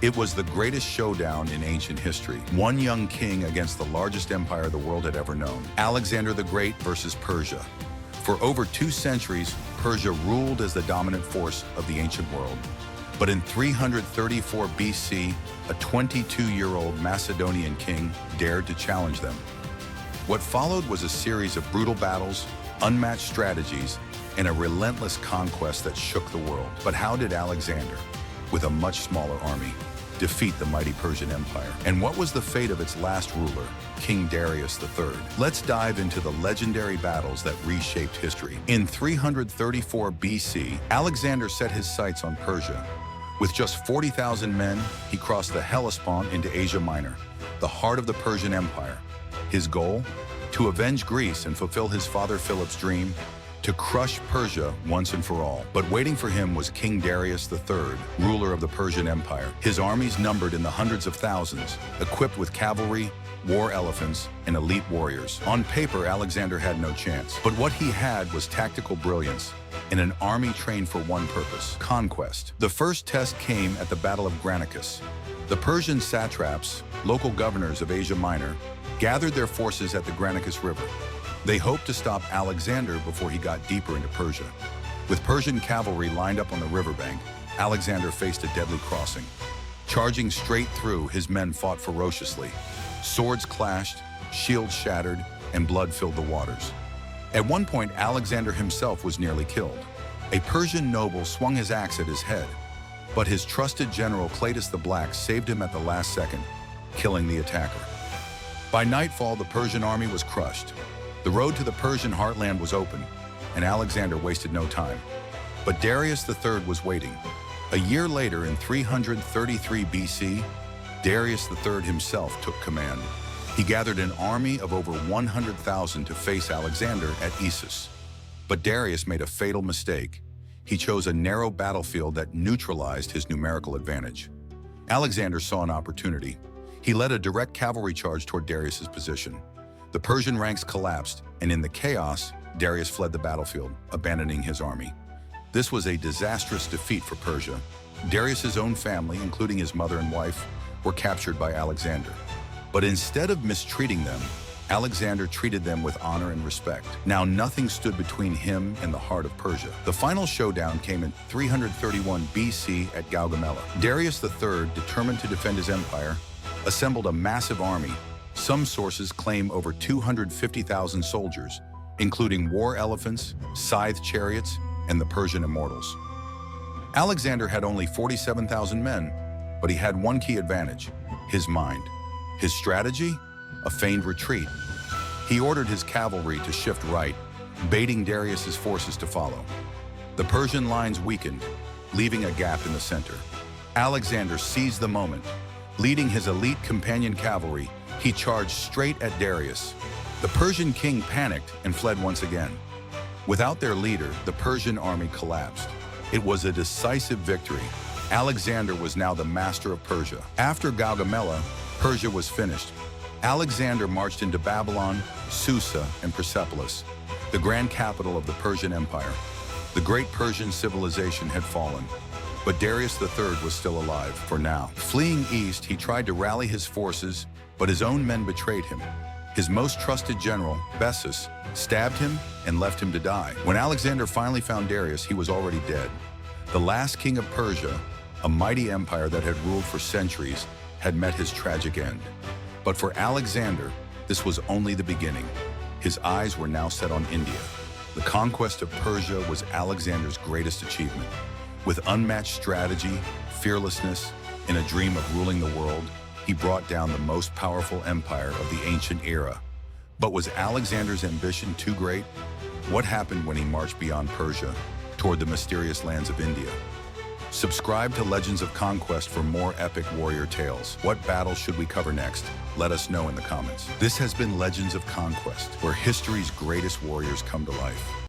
It was the greatest showdown in ancient history. One young king against the largest empire the world had ever known. Alexander the Great versus Persia. For over 2 centuries, Persia ruled as the dominant force of the ancient world. But in 334 BC, a 22-year-old Macedonian king dared to challenge them. What followed was a series of brutal battles, unmatched strategies, and a relentless conquest that shook the world. But how did Alexander, with a much smaller army, defeat the mighty Persian Empire? And what was the fate of its last ruler, King Darius III? Let's dive into the legendary battles that reshaped history. In 334 BC, Alexander set his sights on Persia. With just 40,000 men, he crossed the Hellespont into Asia Minor, the heart of the Persian Empire. His goal? To avenge Greece and fulfill his father Philip's dream, to crush Persia once and for all. But waiting for him was King Darius III, ruler of the Persian Empire. His armies numbered in the hundreds of thousands, equipped with cavalry, war elephants, and elite warriors. On paper, Alexander had no chance. But what he had was tactical brilliance and an army trained for one purpose: conquest. The first test came at the Battle of Granicus. The Persian satraps, local governors of Asia Minor, gathered their forces at the Granicus River. They hoped to stop Alexander before he got deeper into Persia. With Persian cavalry lined up on the riverbank, Alexander faced a deadly crossing. Charging straight through, his men fought ferociously. Swords clashed, shields shattered, and blood filled the waters. At one point, Alexander himself was nearly killed. A Persian noble swung his axe at his head, but his trusted general Cleitus the Black saved him at the last second, killing the attacker. By nightfall, the Persian army was crushed. The road to the Persian heartland was open, and Alexander wasted no time. But Darius III was waiting. A year later, in 333 BC, Darius III himself took command. He gathered an army of over 100,000 to face Alexander at Issus. But Darius made a fatal mistake. He chose a narrow battlefield that neutralized his numerical advantage. Alexander saw an opportunity. He led a direct cavalry charge toward Darius's position. The Persian ranks collapsed, and in the chaos, Darius fled the battlefield, abandoning his army. This was a disastrous defeat for Persia. Darius's own family, including his mother and wife, were captured by Alexander. But instead of mistreating them, Alexander treated them with honor and respect. Now nothing stood between him and the heart of Persia. The final showdown came in 331 BC at Gaugamela. Darius III, determined to defend his empire, assembled a massive army. Some sources claim over 250,000 soldiers, including war elephants, scythe chariots, and the Persian immortals. Alexander had only 47,000 men, but he had one key advantage: his mind. His strategy? A feigned retreat. He ordered his cavalry to shift right, baiting Darius's forces to follow. The Persian lines weakened, leaving a gap in the center. Alexander seized the moment. Leading his elite companion cavalry, he charged straight at Darius. The Persian king panicked and fled once again. Without their leader, the Persian army collapsed. It was a decisive victory. Alexander was now the master of Persia. After Gaugamela, Persia was finished. Alexander marched into Babylon, Susa, and Persepolis, the grand capital of the Persian Empire. The great Persian civilization had fallen, but Darius III was still alive for now. Fleeing east, he tried to rally his forces, but his own men betrayed him. His most trusted general, Bessus, stabbed him and left him to die. When Alexander finally found Darius, he was already dead. The last king of Persia, a mighty empire that had ruled for centuries, had met his tragic end. But for Alexander, this was only the beginning. His eyes were now set on India. The conquest of Persia was Alexander's greatest achievement. With unmatched strategy, fearlessness, and a dream of ruling the world, he brought down the most powerful empire of the ancient era. But was Alexander's ambition too great? What happened when he marched beyond Persia, toward the mysterious lands of India? Subscribe to Legends of Conquest for more epic warrior tales. What battle should we cover next? Let us know in the comments. This has been Legends of Conquest, where history's greatest warriors come to life.